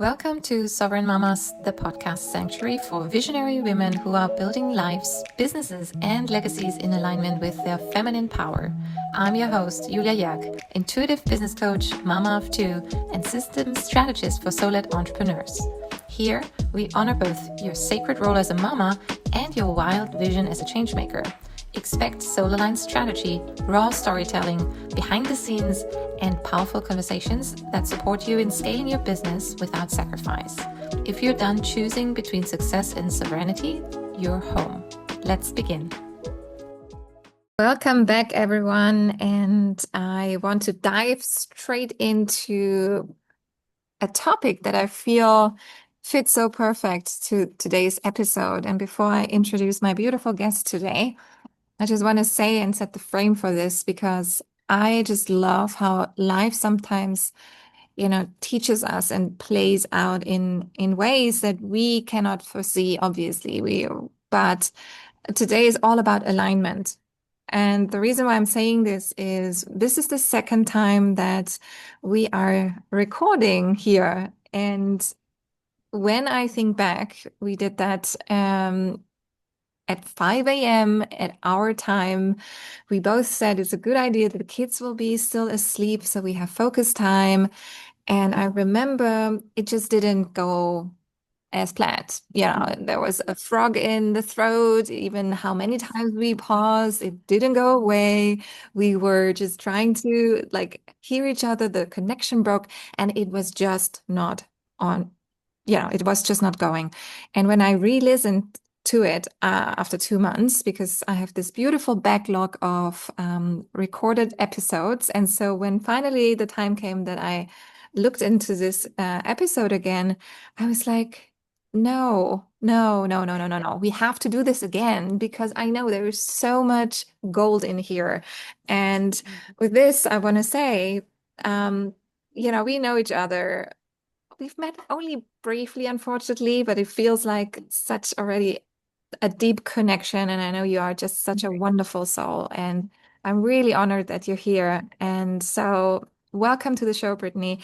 Welcome to Sovereign Mamas, the podcast sanctuary for visionary women who are building lives, businesses, and legacies in alignment with their feminine power. I'm your host, Julia Jerg, intuitive business coach, mama of two, and systems strategist for solo-led entrepreneurs. Here, we honor both your sacred role as a mama and your wild vision as a changemaker. Expect soul-aligned strategy, raw storytelling, behind the scenes, and powerful conversations that support you in scaling your business without sacrifice. If you're done choosing between success and sovereignty, you're home. Let's begin. Welcome back, everyone. And I want to dive straight into a topic that I feel fits so perfect to today's episode. And before I introduce my beautiful guest today, I just want to say and set the frame for this because I just love how life sometimes, teaches us and plays out in ways that we cannot foresee, obviously. But today is all about alignment. And the reason why I'm saying this is the second time that we are recording here. And when I think back, we did that at 5 a.m. at our time. We both said it's a good idea that the kids will be still asleep, so we have focus time. And I remember it just didn't go as planned. There was a frog in the throat, even how many times we paused, it didn't go away. We were just trying to hear each other, the connection broke, and it was just not on. It was just not going. And when I re-listened to it after 2 months, because I have this beautiful backlog of recorded episodes. And so when finally the time came that I looked into this episode again, I was like, no. We have to do this again because I know there is so much gold in here. And with this, I want to say, we know each other. We've met only briefly, unfortunately, but it feels like such already a deep connection. And I know you are just such a wonderful soul. And I'm really honored that you're here. And so welcome to the show, Brittany.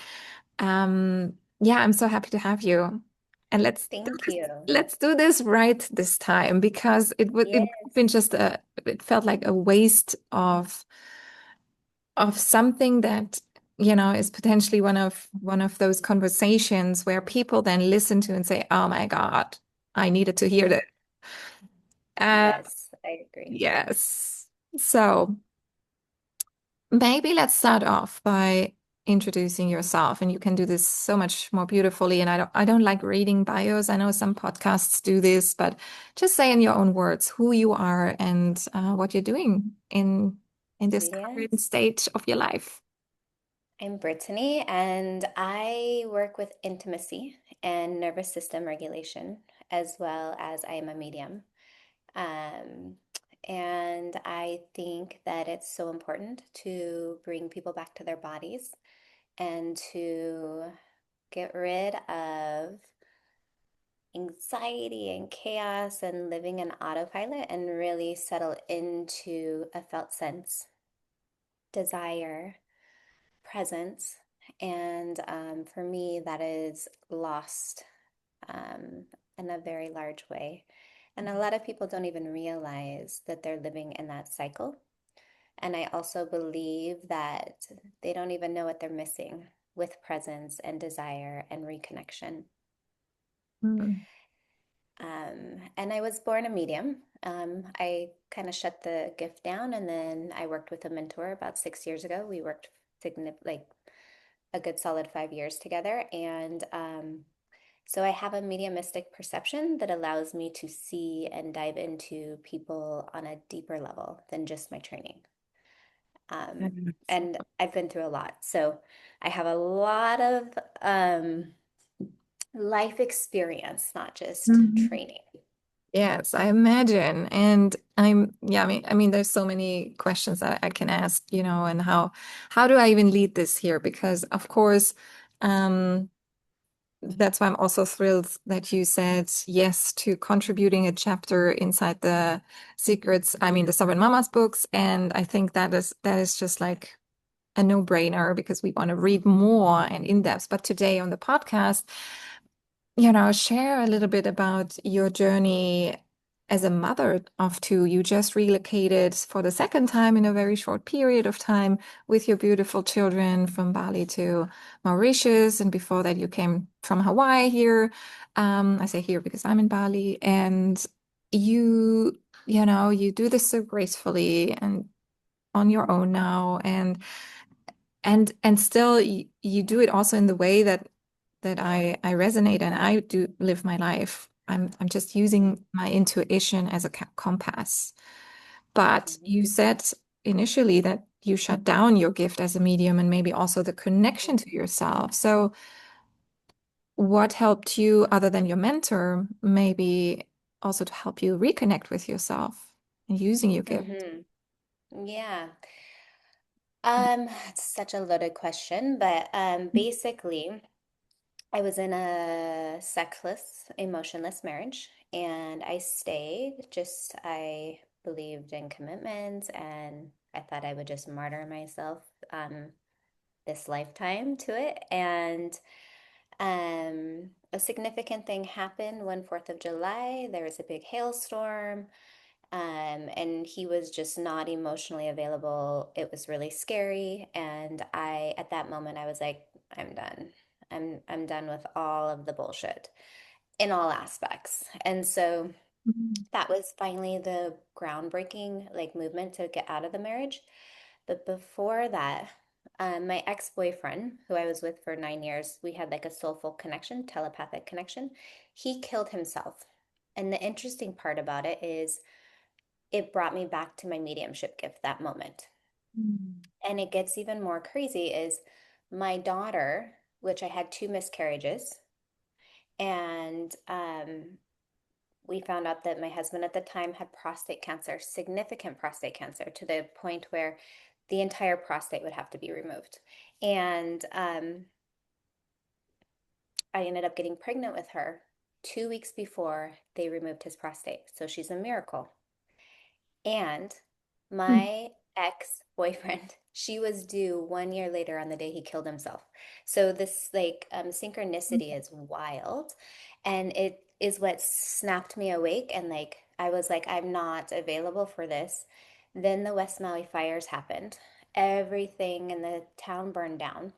I'm so happy to have you. And Thank you. let's do this right this time because it would Yes. it's been just it felt like a waste of something that is potentially one of those conversations where people then listen to and say, oh my God, I needed to hear that. Yes, I agree. Yes. So maybe let's start off by introducing yourself, and you can do this so much more beautifully. And I don't like reading bios. I know some podcasts do this, but just say in your own words who you are and what you're doing in this current Yes. stage of your life. I'm Brittany, and I work with intimacy and nervous system regulation, as well as I am a medium. Um, and I think that it's so important to bring people back to their bodies and to get rid of anxiety and chaos and living in autopilot and really settle into a felt sense, desire, presence. And for me, that is lost um, in a very large way. And a lot of people don't even realize that they're living in that cycle. And I also believe that they don't even know what they're missing with presence and desire and reconnection. Mm. And I was born a medium. I kind of shut the gift down, and then I worked with a mentor about 6 years ago. We worked like a good solid 5 years together, and so I have a mediumistic perception that allows me to see and dive into people on a deeper level than just my training. Yes. And I've been through a lot, so I have a lot of life experience, not just Mhm. training. Yes, I imagine. And I mean, there's so many questions that I can ask, and how do I even lead this here? Because of course, um, that's why I'm also thrilled that you said yes to contributing a chapter inside the Secrets, I mean the Sovereign Mamas books. And I think that is just like a no-brainer because we want to read more and in depth. But today on the podcast, share a little bit about your journey as a mother of two. You just relocated for the second time in a very short period of time with your beautiful children from Bali to Mauritius. And before that, you came from Hawaii here. I say here because I'm in Bali. And you do this so gracefully and on your own now. And still you do it also in the way that I resonate and I do live my life. I'm just using my intuition as a compass. But Mhm. you said initially that you shut down your gift as a medium and maybe also the connection to yourself. So what helped you other than your mentor, maybe also to help you reconnect with yourself and using your gift? Mhm. Yeah. It's such a loaded question, but basically, I was in a sexless, emotionless marriage, and I stayed. I believed in commitment, and I thought I would just martyr myself this lifetime to it. And a significant thing happened one 4th of July. There was a big hailstorm. And he was just not emotionally available. It was really scary. And at that moment, I was like, I'm done. I'm done with all of the bullshit in all aspects. And so Mm. that was finally the groundbreaking like movement to get out of the marriage. But before that, my ex-boyfriend, who I was with for 9 years, we had like a soulful connection, telepathic connection. He killed himself. And the interesting part about it is it brought me back to my mediumship gift that moment. Mm. And it gets even more crazy is my daughter, which I had 2 miscarriages, and we found out that my husband at the time had prostate cancer, significant prostate cancer, to the point where the entire prostate would have to be removed. And I ended up getting pregnant with her 2 weeks before they removed his prostate. So she's a miracle. And Mm. my ex-boyfriend, she was due 1 year later on the day he killed himself. So this like synchronicity is wild. And it is what snapped me awake. And like I was like, I'm not available for this. Then the West Maui fires happened. Everything in the town burned down.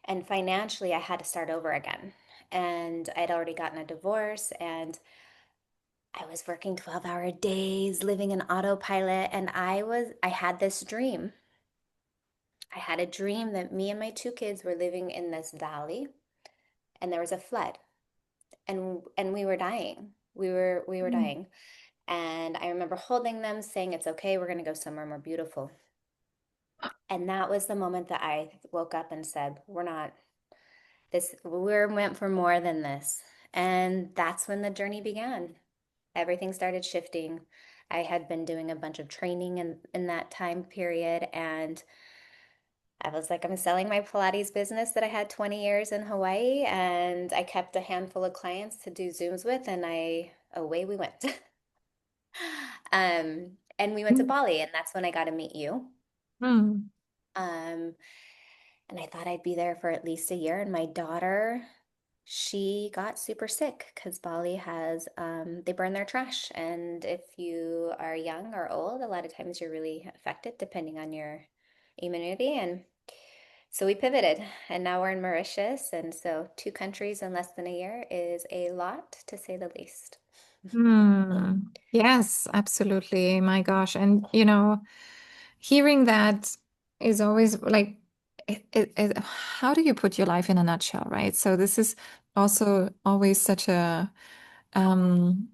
And financially, I had to start over again. And I'd already gotten a divorce, and I was working 12-hour days, living in autopilot, and I had this dream. I had a dream that me and my 2 kids were living in this valley and there was a flood and we were dying. We were Mm. dying. And I remember holding them saying it's okay, we're going to go somewhere more beautiful. And that was the moment that I woke up and said, we're meant for more than this. And that's when the journey began. Everything started shifting. I had been doing a bunch of training in that time period, and I was like, I'm selling my Pilates business that I had 20 years in Hawaii, and I kept a handful of clients to do Zooms with, and away we went. And we went to Bali, and that's when I got to meet you. Mm. Um, and I thought I'd be there for at least a year. And my daughter, she got super sick because Bali has, they burn their trash. And if you are young or old, a lot of times you're really affected depending on your immunity. And so we pivoted, and now we're in Mauritius. And so 2 countries in less than a year is a lot, to say the least. Hmm. Yes, absolutely. My gosh. And, hearing that is always like, how do you put your life in a nutshell, right? So this is also always such a um,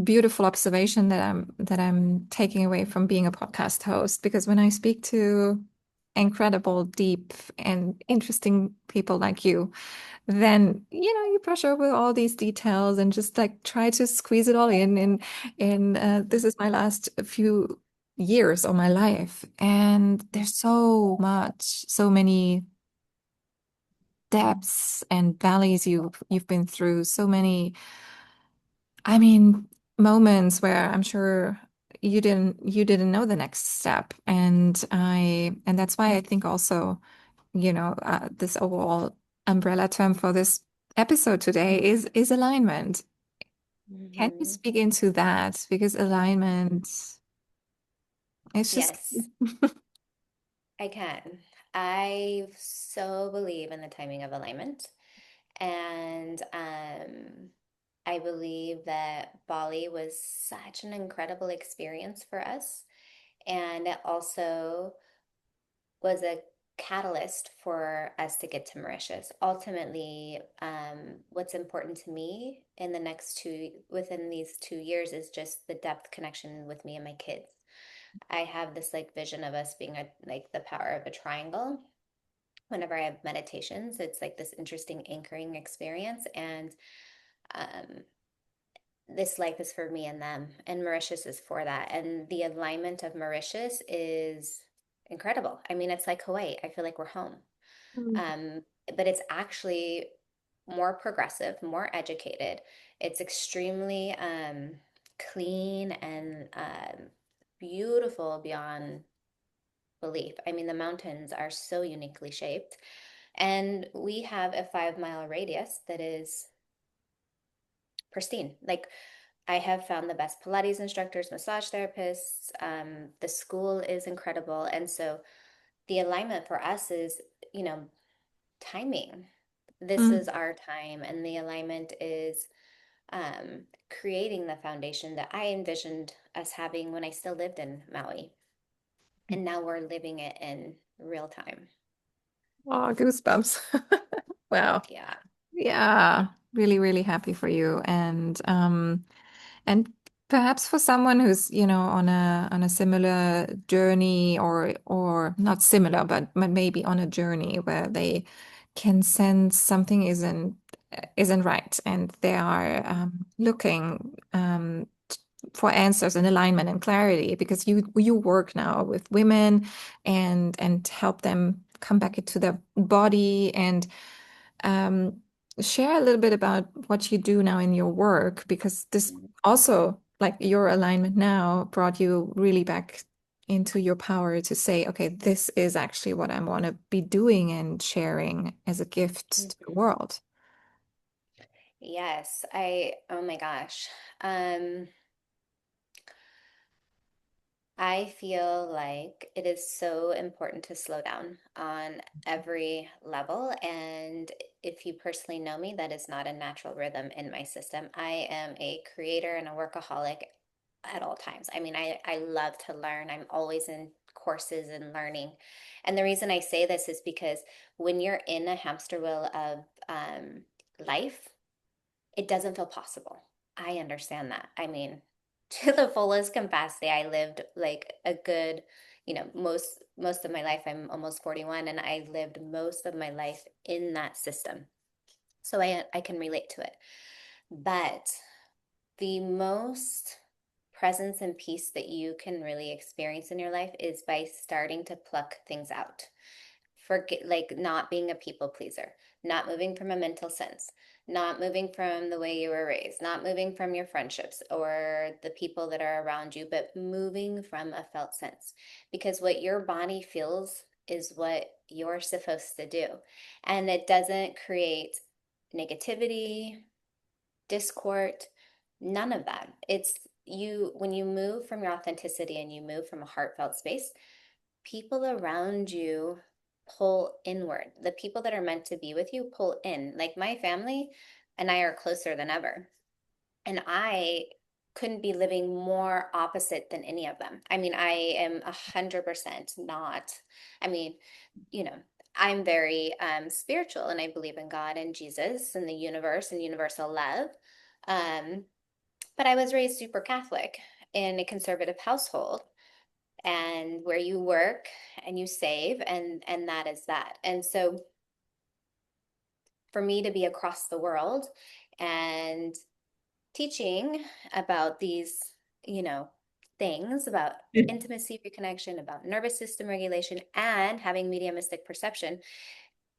beautiful observation that I'm taking away from being a podcast host, because when I speak to incredible, deep, and interesting people like you, then you brush over all these details and just like try to squeeze it all in this is my last few years of my life, and there's so much, so many depths and valleys you've been through, so many, I mean, moments where I'm sure you didn't know the next step, and that's why I think also this overall umbrella term for this episode today is alignment. Can you Hmm. speak into that? Because alignment is just Yes, I can. I so believe in the timing of alignment. And I believe that Bali was such an incredible experience for us. And it also was a catalyst for us to get to Mauritius. Ultimately, what's important to me in the within these 2 years is just the depth connection with me and my kids. I have this like vision of us being like the power of a triangle. Whenever I have meditations, it's like this interesting anchoring experience. And um, this life is for me and them, and Mauritius is for that. And the alignment of Mauritius is incredible. I mean, it's like Hawaii. I feel like we're home. Mm. Um, but it's actually more progressive, more educated. It's extremely clean and beautiful beyond belief. I mean, the mountains are so uniquely shaped. And we have a 5 mile radius that is pristine. Like I have found the best Pilates instructors, massage therapists. The school is incredible. And so the alignment for us is, you know, timing. This is Mm. our time. And the alignment is creating the foundation that I envisioned us having when I still lived in Maui. And now we're living it in real time. Oh, goosebumps. Wow. Yeah. Yeah, really, really happy for you. And perhaps for someone who's, on a similar journey or not similar, but maybe on a journey where they can sense something isn't right and they are looking for answers and alignment and clarity because you work now with women and help them come back into their body and um, share a little bit about what you do now in your work, because this also, like your alignment now, brought you really back into your power to say, okay, this is actually what I want to be doing and sharing as a gift to the Mhm. world. Yes, oh my gosh. I feel like it is so important to slow down on every level. And if you personally know me, that is not a natural rhythm in my system. I am a creator and a workaholic at all times. I mean, I love to learn. I'm always in courses and learning. And the reason I say this is because when you're in a hamster wheel of life, it doesn't feel possible. I understand that. I mean, to the fullest capacity, I lived like a good, most of my life. I'm almost 41 and I lived most of my life in that system. So I can relate to it. But the most presence and peace that you can really experience in your life is by starting to pluck things out. Forget, like, not being a people pleaser, not moving from a mental sense, not moving from the way you were raised, not moving from your friendships or the people that are around you, but moving from a felt sense. Because what your body feels is what you're supposed to do. And it doesn't create negativity, discord, none of that. It's you, when you move from your authenticity and you move from a heartfelt space, people around you pull inward. The people that are meant to be with you pull in. Like my family and I are closer than ever. And I couldn't be living more opposite than any of them. I mean, I am 100% not. I mean, you know, I'm very spiritual and I believe in God and Jesus and the universe and universal love. Um, but I was raised super Catholic in a conservative household and where you work and you save and that is that. And so for me to be across the world and teaching about these, you know, things about intimacy reconnection, about nervous system regulation, and having mediumistic perception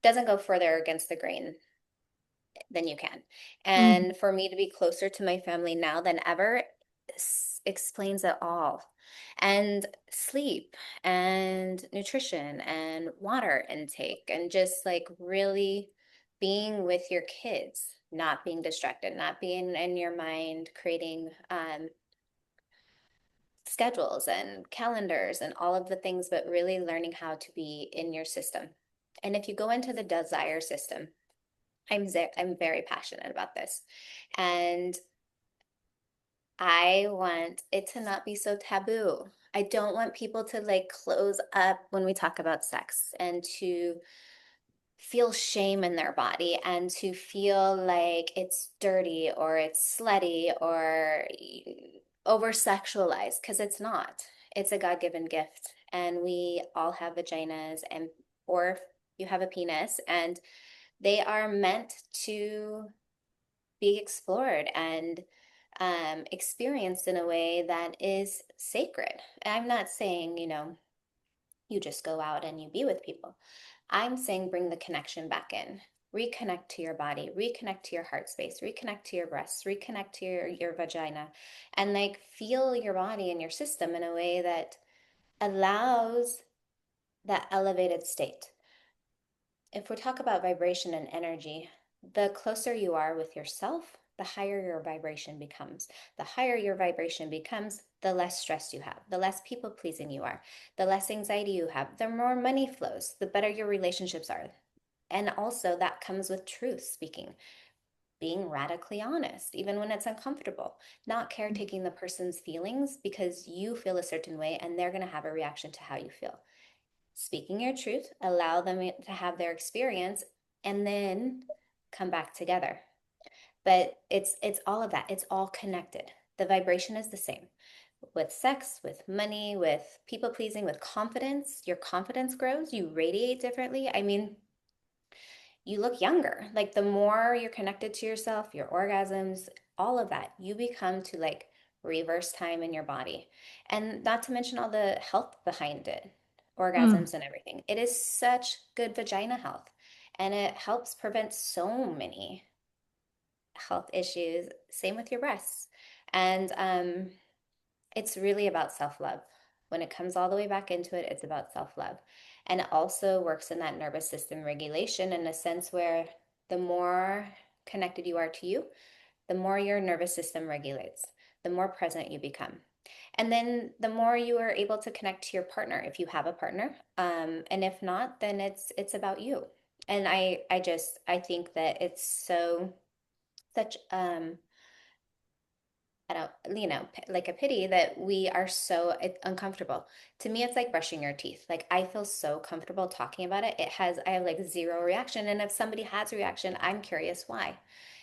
doesn't go further against the grain than you can. Mhm. And for me to be closer to my family now than ever explains it all. and sleep and nutrition and water intake and just like really being with your kids, not being distracted, not being in your mind creating schedules and calendars and all of the things, but really learning how to be in your system. And if you go into the desire system, I'm very passionate about this. And I want it to not be so taboo. I don't want people to like close up when we talk about sex and to feel shame in their body and to feel like it's dirty or it's slutty or over sexualized because it's not. It's a God-given gift and we all have vaginas and or you have a penis and they are meant to be explored and experienced in a way that is sacred. I'm not saying, you just go out and you be with people. I'm saying bring the connection back in. Reconnect to your body, reconnect to your heart space, reconnect to your breasts, reconnect to your vagina, and like feel your body and your system in a way that allows that elevated state. If we talk about vibration and energy, the closer you are with yourself, the higher your vibration becomes. The higher your vibration becomes, the less stress you have, the less people pleasing you are, the less anxiety you have, the more money flows, the better your relationships are. And also, that comes with truth speaking, being radically honest, even when it's uncomfortable, not caretaking the person's feelings because you feel a certain way and they're going to have a reaction to how you feel. Speaking your truth, allow them to have their experience, and then come back together. But it's all of that. It's all connected. The vibration is the same. With sex, with money, with people pleasing, with confidence, your confidence grows, you radiate differently. I mean, you look younger. Like the more you're connected to yourself, your orgasms, all of that, you become to like reverse time in your body. And not to mention all the health behind it, Mm. orgasms and everything. It is such good vagina health. And it helps prevent so many health issues. Same with your breasts. And it's really about self-love. When it comes all the way back into it, it's about self-love. And it also works in that nervous system regulation in a sense where the more connected you are to you, the more your nervous system regulates, the more present you become. And then the more you are able to connect to your partner, if you have a partner, and if not, then it's about you. And I think that it's such I don't, like a pity that we are so uncomfortable. To me, it's like brushing your teeth. Like I feel so comfortable talking about it. I have like zero reaction. And if somebody has a reaction, I'm curious why.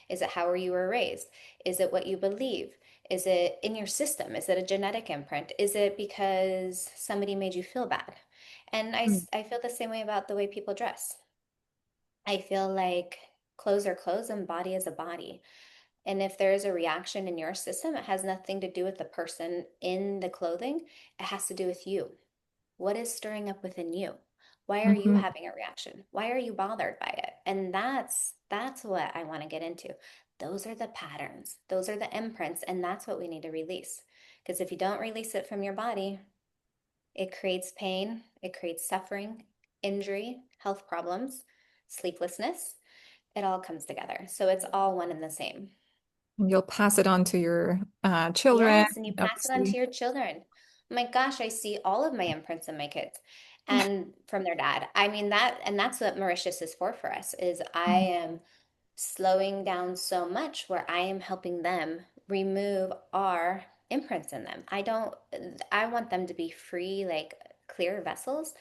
Is it how you were raised? Is it what you believe? Is it in your system? Is it a genetic imprint? Is it because somebody made you feel bad? And Mm. I feel the same way about the way people dress. I feel like clothes are clothes and body is a body. And if there is a reaction in your system, it has nothing to do with the person in the clothing. It has to do with you. What is stirring up within you? Why are you Mhm. having a reaction? Why are you bothered by it? And that's what I want to get into. Those are the patterns. Those are the imprints, and that's what we need to release. Because if you don't release it from your body, it creates pain, it creates suffering, injury, health problems, sleeplessness. It all comes together. So it's all one and the same. And you'll pass it on to your children, Yes, and you pass it on to obviously. your children. My gosh, I see all of my imprints in my kids and from their dad. I mean and that's what Mauritius is for us, is I Mm. am slowing down so much where I am helping them remove our imprints in them. I want them to be free, like clear vessels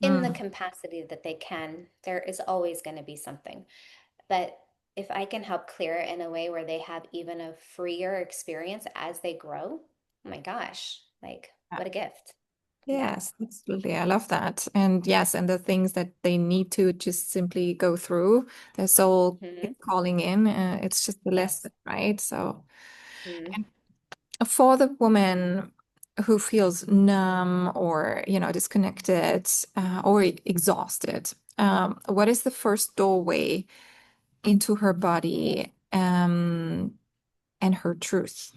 in the Mm. capacity that they can. There is always going to be something. But if I can help clear it in a way where they have even a freer experience as they grow, oh my gosh, like Yeah. what a gift. Yeah. Yes, absolutely. I love that. And yes, and the things that they need to just simply go through, their soul Hmm. is calling in. It's just the Yes. lesson, right? So, Hmm. and for the woman who feels numb or, disconnected or exhausted, what is the first doorway into her body and her truth?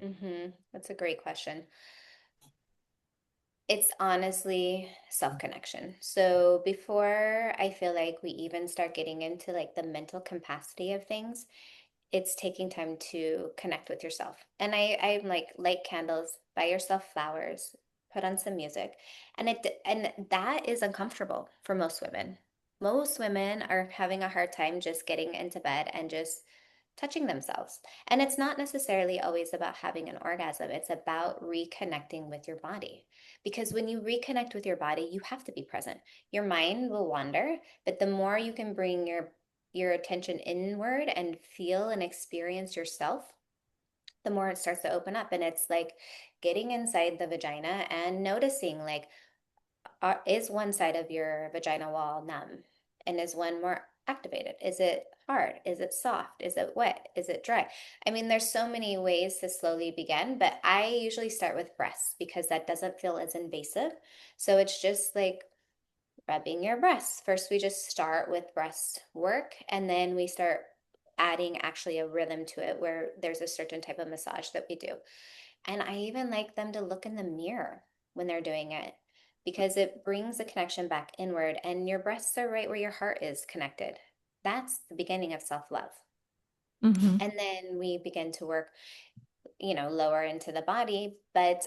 Hmm. That's a great question. It's honestly self-connection. So before I feel like we even start getting into like the mental capacity of things, it's taking time to connect with yourself. And I'm like light candles, buy yourself flowers, put on some music. And that is uncomfortable for most women. Most women are having a hard time just getting into bed and just touching themselves. And it's not necessarily always about having an orgasm. It's about reconnecting with your body. Because when you reconnect with your body, you have to be present. Your mind will wander, but the more you can bring your attention inward and feel and experience yourself, the more it starts to open up. And it's like getting inside the vagina and noticing, like, is one side of your vagina wall numb? And is one more activated? Is it hard? Is it soft? Is it wet? Is it dry? I mean, there's so many ways to slowly begin, but I usually start with breasts because that doesn't feel as invasive. So it's just like rubbing your breasts. First, we just start with breast work, and then we start adding actually a rhythm to it where there's a certain type of massage that we do. And I even like them to look in the mirror when they're doing it because it brings the connection back inward, and your breasts are right where your heart is connected. That's the beginning of self-love. Hmm. And then we begin to work, lower into the body, but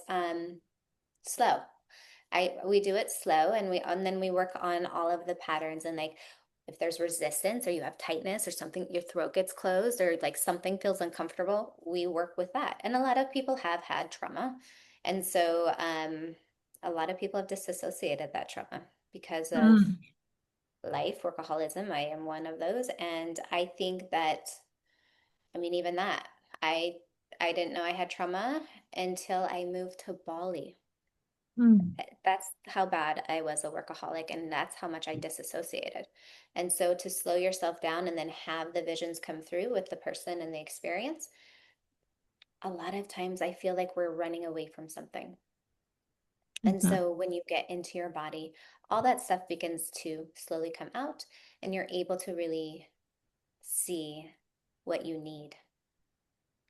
slow. I we do it slow, and then we work on all of the patterns, and like if there's resistance or you have tightness or something, your throat gets closed or like something feels uncomfortable, we work with that. And a lot of people have had trauma. And so a lot of people have disassociated that trauma because of Mm. life, workaholism. I am one of those. And I think that, I mean, even that, I I didn't know I had trauma until I moved to Bali. Mm. That's how bad I was a workaholic, and that's how much I disassociated. And so to slow yourself down and then have the visions come through with the person and the experience, a lot of times I feel like we're running away from something. And Mhm. so when you get into your body, all that stuff begins to slowly come out, and you're able to really see what you need.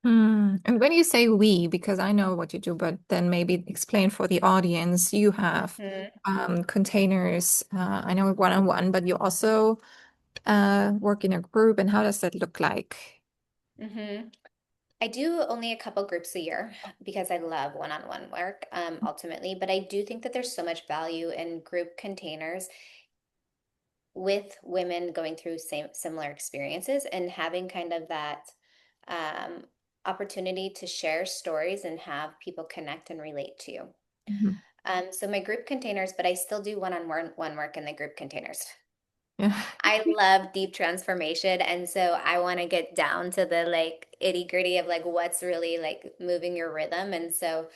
Hmm. And when you say we, because I know what you do, but then maybe explain for the audience, you have Hmm. containers. I know one-on-one, but you also work in a group. And how does that look like? Hmm. I do only a couple groups a year because I love one-on-one work, ultimately, but I do think that there's so much value in group containers with women going through similar experiences and having kind of that um, opportunity to share stories and have people connect and relate to you. Mhm. So my group containers, but I still do one-on-one work in the group containers. Yeah. I love deep transformation. And so I want to get down to the like itty gritty of like what's really like moving your rhythm. And so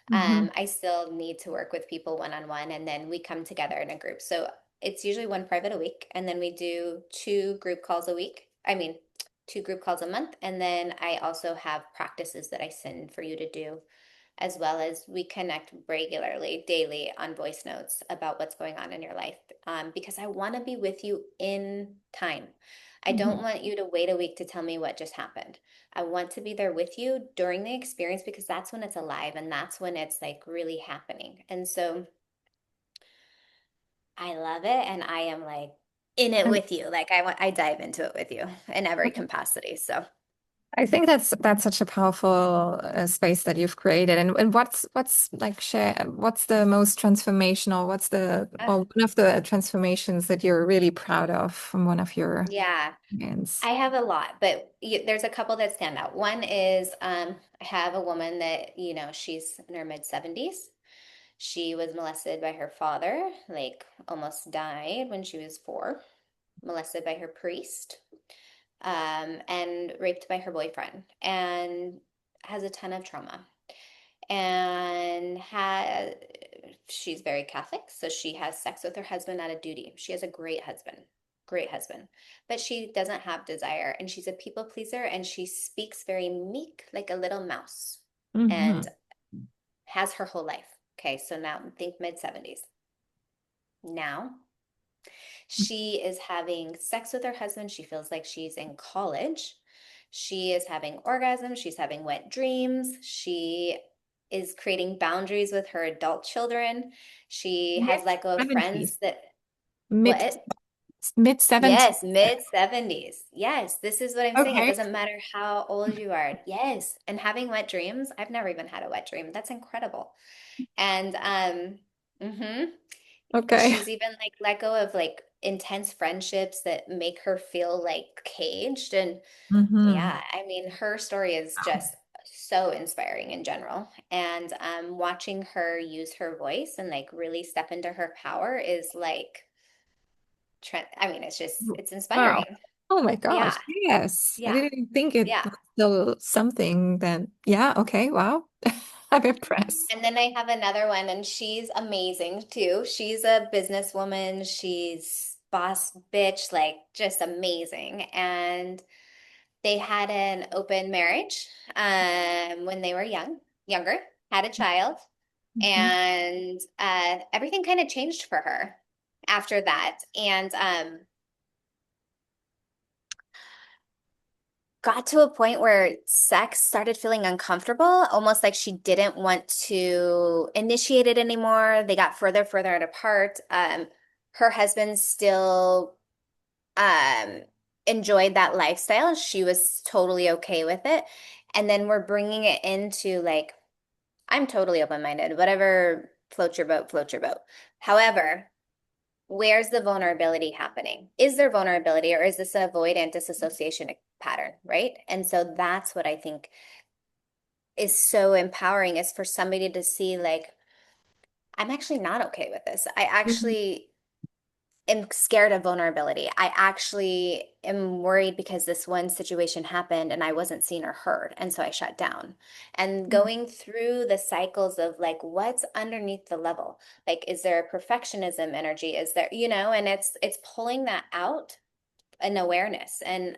Hmm. I still need to work with people one on one, and then we come together in a group. So it's usually one private a week, and then we do two group calls a week. I mean, two group calls a month. And then I also have practices that I send for you to do, as well as we connect regularly, daily on voice notes about what's going on in your life, because I want to be with you in time. I don't Hmm. want you to wait a week to tell me what just happened. I want to be there with you during the experience because that's when it's alive and that's when it's like really happening. And so I love it, and I am like in it And with you. Like I dive into it with you in every capacity. So I think that's such a powerful space that you've created. And what's like share what's the most transformational? What's the or one of the transformations that you're really proud of from one of your yeah. clients? I have a lot, but there's a couple that stand out. One is I have a woman that, she's in her mid 70s. She was molested by her father, like almost died when she was 4, molested by her priest, and raped by her boyfriend, and has a ton of trauma. And she's very Catholic, so she has sex with her husband out of duty. She has a great husband, but she doesn't have desire, and she's a people pleaser, and she speaks very meek, like a little mouse, and Hmm. has her whole life. Okay, so now think mid 70s. Now she is having sex with her husband. She feels like she's in college. She is having orgasms. She's having wet dreams. She is creating boundaries with her adult children. She has Mid let go of 70s. friends that, Mid what? mid 70s. Yes, mid 70s. Yes, this is what I'm saying. It Okay. doesn't matter how old you are. Yes. And having wet dreams, I've never even had a wet dream. That's incredible. And mhm. Okay. She's even like let go of like intense friendships that make her feel like caged. And Hmm. yeah, I mean, her story is just so inspiring in general. And watching her use her voice and like really step into her power is like, I mean, it's Wow. inspiring. Oh my gosh. Yeah, Yes. I yeah, didn't even think it yeah. was still something that, yeah, okay, wow. I'm impressed. And then I have another one, and she's amazing too. She's a businesswoman. She's boss bitch, like just amazing. And they had an open marriage when they were younger, had a child, Mhm. and everything kind of changed for her after that. And got to a point where sex started feeling uncomfortable, almost like she didn't want to initiate it anymore. They got further apart. Her husband still um, enjoyed that lifestyle. She was totally okay with it. And then we're bringing it into like, I'm totally open-minded. Whatever floats your boat, floats your boat. However, where's the vulnerability happening? Is there vulnerability or is this an avoidant disassociation pattern, right? And so that's what I think is so empowering is for somebody to see like, I'm actually not okay with this. I Mhm. actually am scared of vulnerability. I actually am worried because this one situation happened and I wasn't seen or heard. And so I shut down. And going through the cycles of like, what's underneath the level? Like, is there a perfectionism energy? Is there, and it's pulling that out an awareness. And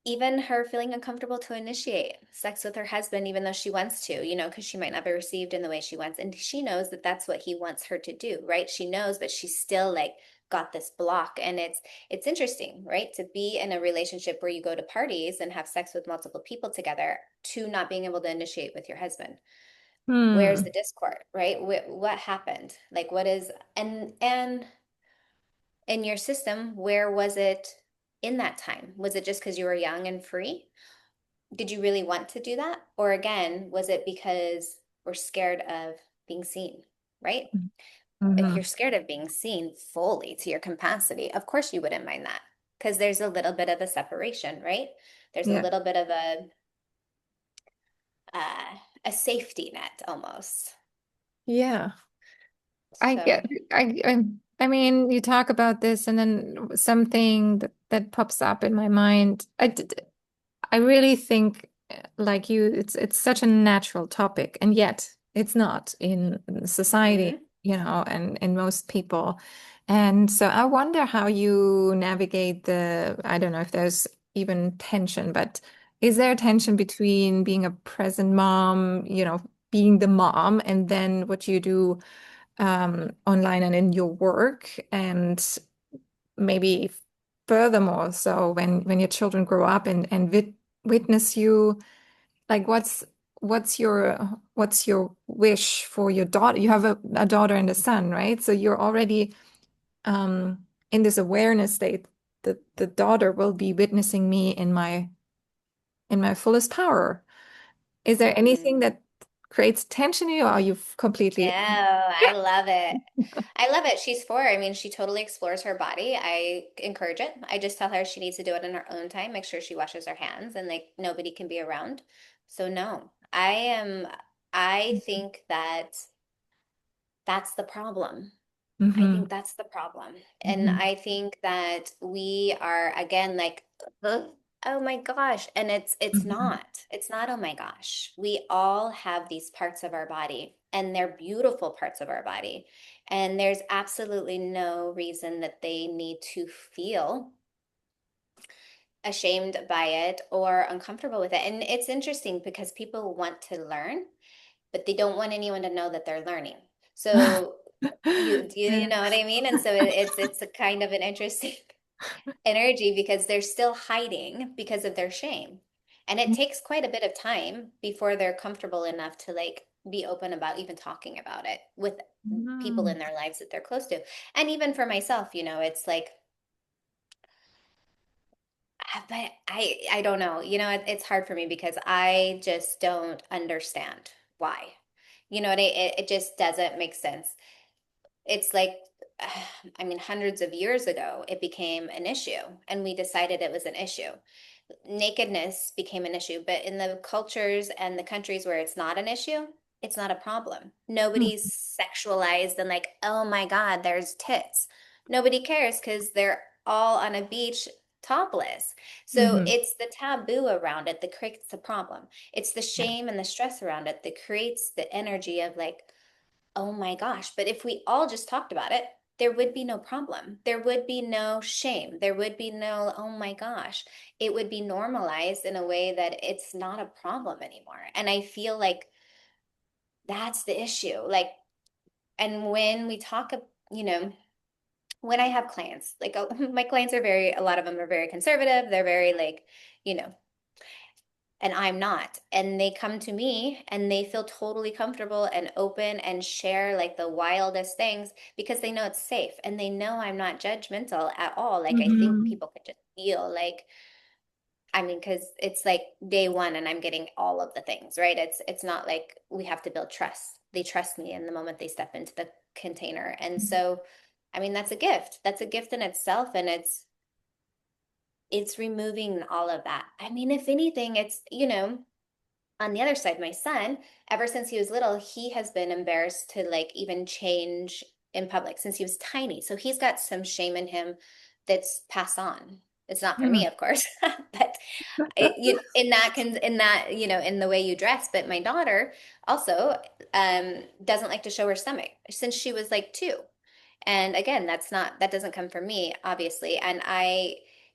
even her feeling uncomfortable to initiate sex with her husband, even though she wants to, because she might not be received in the way she wants. And she knows that that's what he wants her to do, right? She knows, but she's still like got this block. And it's interesting, right? To be in a relationship where you go to parties and have sex with multiple people together to not being able to initiate with your husband. Where's Hmm. the discord, right? What happened? Like what is and in your system, where was it in that time? Was it just because you were young and free? Did you really want to do that? Or again, was it because we're scared of being seen, right? If you're Hmm. scared of being seen fully to your capacity, of course you wouldn't mind that because there's a little bit of a separation, right? There's a Yeah. little bit of a safety net almost. Yeah. I So, get I mean, you talk about this and then something that pops up in my mind. I really think like you it's such a natural topic and yet it's not in society, mhm. and in most people. And so I wonder how you navigate I don't know if there's even tension, but is there tension between being a present mom, being the mom and then what you do online and in your work, and maybe furthermore, so when your children grow up and witness you, like what's your wish for your daughter? You have a daughter and a son, right? So you're already in this awareness state that the daughter will be witnessing me in my fullest power. Is there anything Mm. that creates tension in you, or are you No, completely I love it. I love it. She's 4. I mean, she totally explores her body. I encourage it. I just tell her she needs to do it in her own time. Make sure she washes her hands and like nobody can be around. So no, I think that that's the problem. I hmm think that's the problem. And hmm I think that we are again like, "Ugh, oh my gosh." And it's hmm not. It's not oh my gosh. We all have these parts of our body and they're beautiful parts of our body. And there's absolutely no reason that they need to feel ashamed by it or uncomfortable with it. And it's interesting because people want to learn, but they don't want anyone to know that they're learning. So you Yeah. know what I mean? And so it's a kind of an interesting energy because they're still hiding because of their shame. And it takes quite a bit of time before they're comfortable enough to like be open about even talking about it with people Mm. in their lives that they're close to. And even for myself, it's like, but I don't know. It's hard for me because I just don't understand why. It just doesn't make sense. It's like, I mean, hundreds of years ago, it became an issue, and we decided it was an issue. Nakedness became an issue, but in the cultures and the countries where it's not an issue, it's not a problem. Mm. Nobody's sexualized and like, oh my God, there's tits. Nobody cares because they're all on a beach topless. So Mhm. it's the taboo around it that creates the problem. It's the Yeah. shame and the stress around it that creates the energy of like, oh my gosh. But if we all just talked about it, there would be no problem. There would be no shame. There would be no, oh my gosh. It would be normalized in a way that it's not a problem anymore. And I feel like that's the issue. Like, and when we talk, when I have clients, like my clients are a lot of them are very conservative. They're very like, you know, and I'm not. And they come to me and they feel totally comfortable and open and share like the wildest things because they know it's safe and they know I'm not judgmental at all. Like I think Mhm. people could just feel like, I mean, because it's like day one and I'm getting all of the things, right? It's not like we have to build trust. They trust me in the moment they step into the container. And so, I mean, that's a gift. That's a gift in itself. And it's removing all of that. I mean, if anything, it's, on the other side, my son, ever since he was little, he has been embarrassed to like even change in public since he was tiny. So he's got some shame in him that's passed on. It's not for me, Mm. of course, but in the way you dress. But my daughter also doesn't like to show her stomach since she was like 2. And again, that doesn't come from me, obviously. And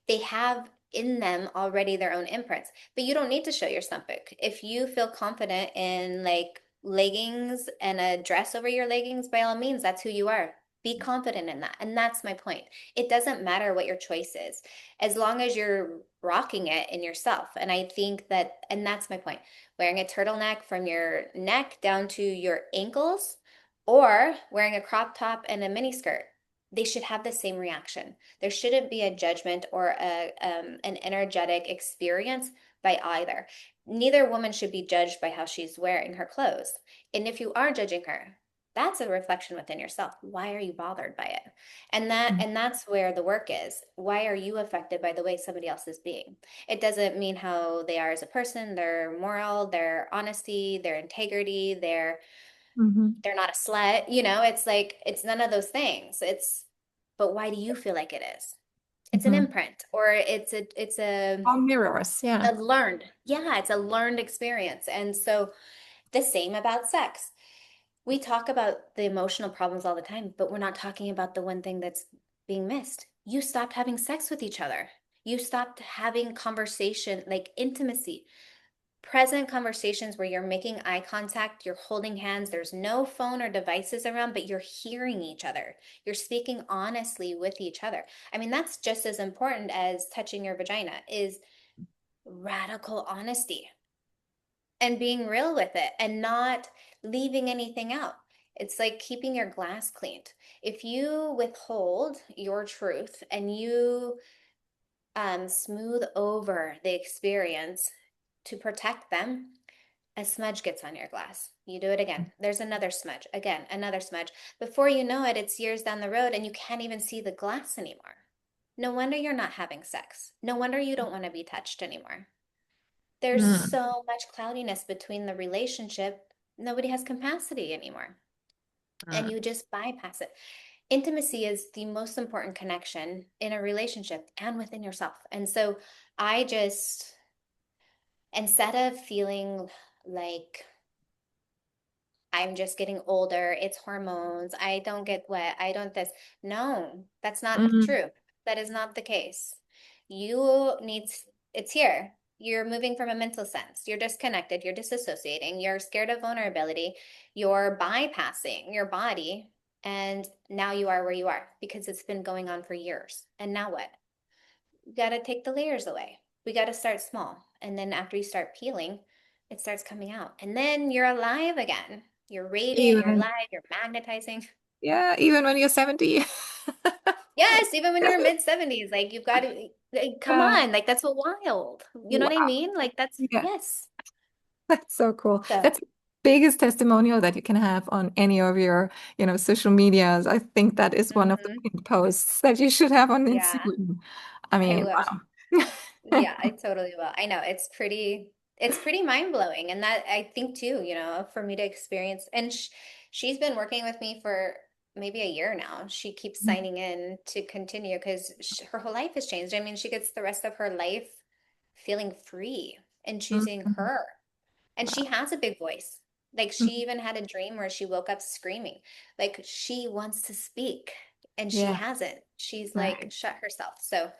they have in them already their own imprints. But you don't need to show your stomach. If you feel confident in like leggings and a dress over your leggings, by all means, that's who you are. Be confident in that. And that's my point. It doesn't matter what your choice is, as long as you're rocking it in yourself. And I think that, and that's my point. Wearing a turtleneck from your neck down to your ankles, or wearing a crop top and a mini skirt, they should have the same reaction. There shouldn't be a judgment or an energetic experience by either. Neither woman should be judged by how she's wearing her clothes. And if you are judging her, that's a reflection within yourself. Why are you bothered by it? And that's where the work is. Why are you affected by the way somebody else is being? It doesn't mean how they are as a person, their moral, their honesty, their integrity, Mhm. they're not a slut, it's like it's none of those things. But why do you feel like it is? It's an Mhm. imprint, or it's All mirrors, yeah. a learned, yeah, it's a learned experience. And so the same about sex. We talk about the emotional problems all the time, but we're not talking about the one thing that's being missed. You stopped having sex with each other. You stopped having conversation, like intimacy, present conversations where you're making eye contact, you're holding hands, there's no phone or devices around, but you're hearing each other. You're speaking honestly with each other. I mean, that's just as important as touching your vagina is radical honesty and being real with it and not leaving anything out. It's like keeping your glass cleaned. If you withhold your truth and you smooth over the experience to protect them, a smudge gets on your glass. You do it again. There's another smudge. Again, another smudge. Before you know it, it's years down the road and you can't even see the glass anymore. No wonder you're not having sex. No wonder you don't want to be touched anymore. There's Mm. so much cloudiness between the relationship. Nobody has capacity anymore. And Mm. you just bypass it. Intimacy is the most important connection in a relationship and within yourself. And so I just, instead of feeling like I'm just getting older, it's hormones, I don't get wet, I don't this. No, that's not Mm. true. That is not the case. You need, it's here. You're moving from a mental sense. You're disconnected, you're disassociating, you're scared of vulnerability, you're bypassing your body, and now you are where you are because it's been going on for years. And now what? You got to take the layers away. We got to start small. And then after you start peeling, it starts coming out. And then you're alive again. You're radiant, you're Even, alive, you're magnetizing. yeah, even when you're 70. Yes, even when you're mid 70s, like you've got to like, come Yeah. on, like that's so wild. You know what I Wow. mean? Like that's Yeah. yes. That's so cool. So, That's the biggest testimonial that you can have on any of your, social medias. I think that is one of the mhm. pinned posts that you should have on Yeah, Instagram. I I mean, will. wow. Yeah, I totally will. I know it's pretty mind-blowing. And that I think too, for me to experience and she's been working with me for maybe a year now. She keeps signing in to continue because her whole life has changed. I mean, she gets the rest of her life feeling free and choosing Mhm. her. And she Wow. has a big voice. Like she Mhm. even had a dream where she woke up screaming. Like she wants to speak and she Yeah, hasn't. She's like right. shut herself. So,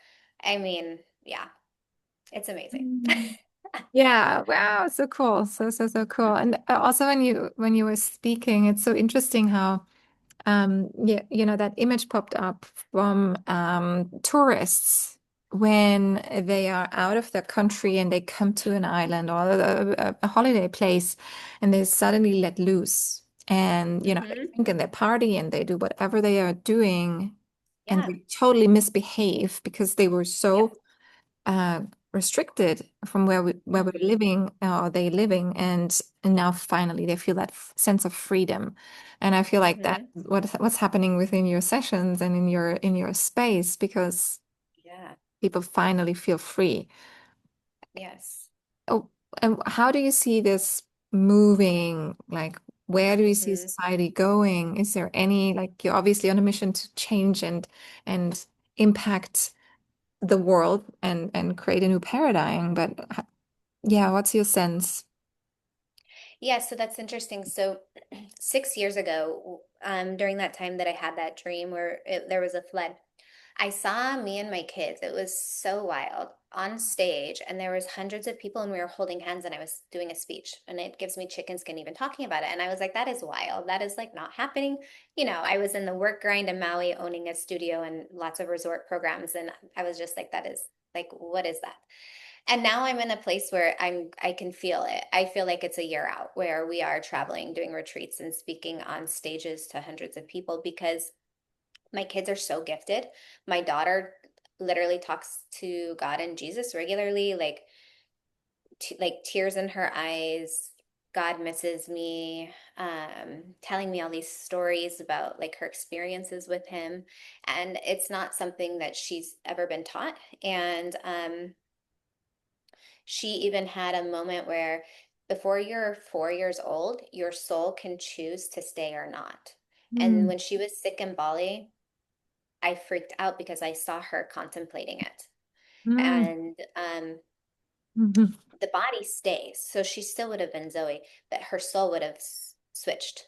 I mean, yeah. It's amazing. Mm. Yeah, wow, so cool. So cool. And also when you were speaking, it's so interesting how yeah, that image popped up from tourists when they are out of their country and they come to an island or a holiday place and they suddenly let loose. And, they Hmm. drink and they party and they do whatever they are doing and Yeah. they totally misbehave because they were Yep. so uh, restricted from where we're Hmm. living or they living, and now finally they feel that sense of freedom. And I feel like that Hmm. what's happening within your sessions and in your space because Yeah. people finally feel free. Yes. Oh, and how do you see this moving? Like, where do you see Hmm. society going? Is there any, like, you're obviously on a mission to change and impact the world and create a new paradigm, but yeah, what's your sense? Yeah, so that's interesting. So 6 years ago, during that time that I had that dream where there was a flood, I saw me and my kids. It was so wild on stage, and there was hundreds of people, and we were holding hands, and I was doing a speech, and it gives me chicken skin even talking about it. And I was like, that is wild. That is like not happening. I was in the work grind in Maui, owning a studio and lots of resort programs, and I was just like, that is like, what is that? And now I'm in a place where I can feel it. I feel like it's a year out where we are traveling, doing retreats and speaking on stages to hundreds of people because my kids are so gifted. My daughter literally talks to God and Jesus regularly, like like tears in her eyes. God misses me, telling me all these stories about like her experiences with him. And it's not something that she's ever been taught. And she even had a moment where before you're 4 years old, your soul can choose to stay or not. And Mm, when she was sick in Bali, I freaked out because I saw her contemplating it. mm, And mhm, the body stays. So she still would have been Zoe, but her soul would have switched.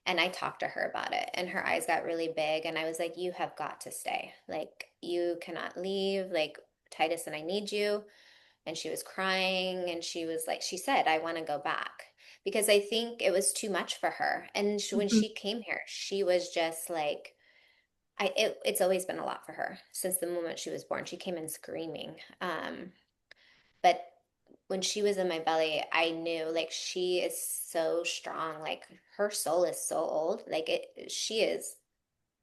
And I talked to her about it, and her eyes got really big. And I was like, you have got to stay. Like, you cannot leave. Like, Titus and I need you. And she was crying, and she was like, she said, I want to go back because I think it was too much for her. And when mhm, she came here, she was just like, it's always been a lot for her since the moment she was born. She came in screaming. But when she was in my belly, I knew like she is so strong. Like her soul is so old. Like she is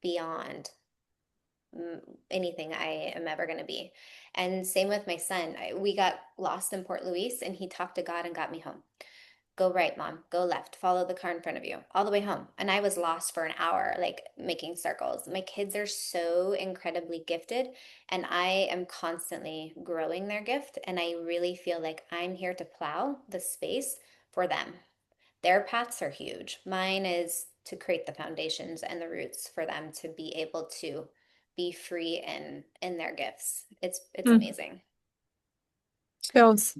beyond anything I am ever going to be. And same with my son. We got lost in Port Louis, and he talked to God and got me home. Go right, mom. Go left. Follow the car in front of you. All the way home. And I was lost for an hour, like making circles. My kids are so incredibly gifted, and I am constantly growing their gift. And I really feel like I'm here to plow the space for them. Their paths are huge. Mine is to create the foundations and the roots for them to be able to be free in their gifts. It's mm. amazing. Chills.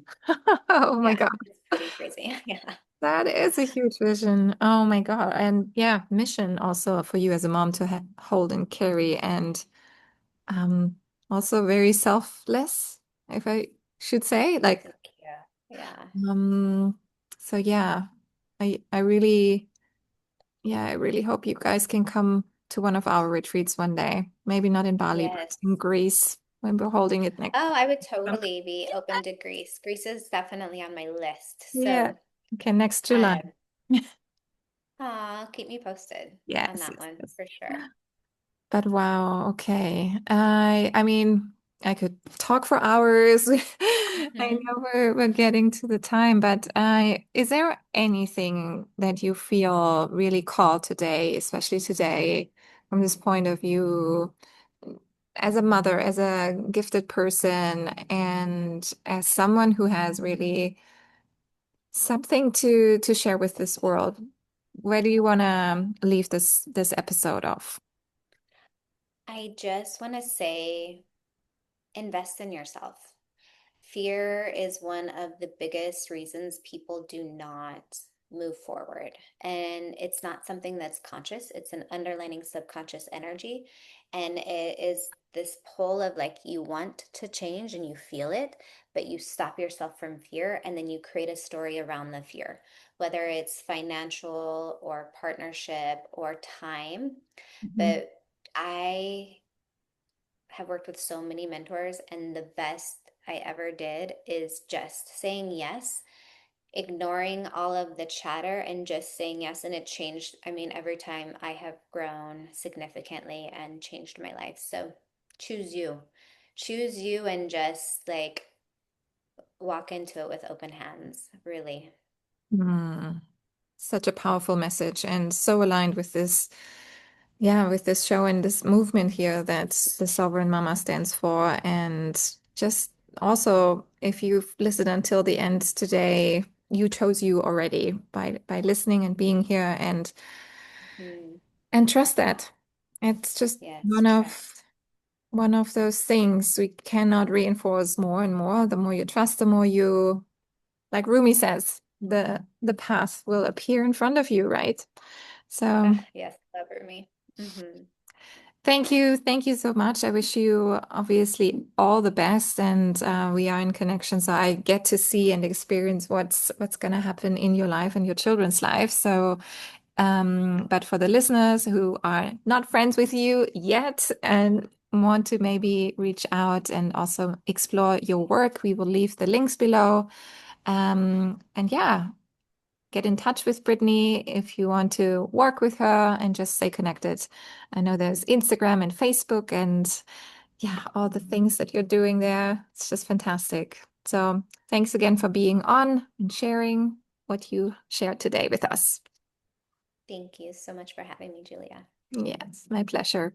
Oh my Yeah, God. it's pretty crazy. Yeah. That is a huge vision. Oh my God. And yeah, mission also for you as a mom to ha hold and carry and um also very selfless, if I should say. Like Thank you. Yeah. um so yeah, I really yeah, I really hope you guys can come to one of our retreats one day. Maybe not in Bali, but Yes. in Greece. when we're holding it next. Oh, I would totally be open to Greece. Greece is definitely on my list. Yeah. So, Okay, next July. um, keep me posted on Yes, that yes, one yes. for sure. But wow, okay. I mean, I could talk for hours. I Hmm. know we're getting to the time, but is there anything that you feel really called today, especially today, from this point of view, as a mother, as a gifted person, and as someone who has really something to share with this world? Where do you want to leave this episode off? I just want to say invest in yourself. Fear is one of the biggest reasons people do not move forward. And it's not something that's conscious, it's an underlining subconscious energy. And it is this pull of like you want to change and you feel it, but you stop yourself from fear and then you create a story around the fear, whether it's financial or partnership or time. Mhm. But I have worked with so many mentors, and the best I ever did is just saying yes, ignoring all of the chatter and just saying yes. And it changed. I mean, every time I have grown significantly and changed my life. So choose you. Choose you and just like walk into it with open hands, really. Hmm. Such a powerful message and so aligned with this, yeah, with this show and this movement here that the Sovereign Mama stands for. And just also, if you've listened until the end today, you chose you already by listening and being here Hmm. and trust that. It's just Yes, trust. one of those things we cannot reinforce more and more. The more you trust, the more you, like Rumi says, the path will appear in front of you, right? So Yes, love me. Hmm. thank you so much. I wish you obviously all the best, and we are in connection, so I get to see and experience what's gonna happen in your life and your children's life. So, but for the listeners who are not friends with you yet and want to maybe reach out and also explore your work, we will leave the links below. And yeah, get in touch with Brittany if you want to work with her and just stay connected. I know there's Instagram and Facebook and yeah, all the things that you're doing there. It's just fantastic. So thanks again for being on and sharing what you shared today with us. Thank you so much for having me, Julia. Yes, my pleasure.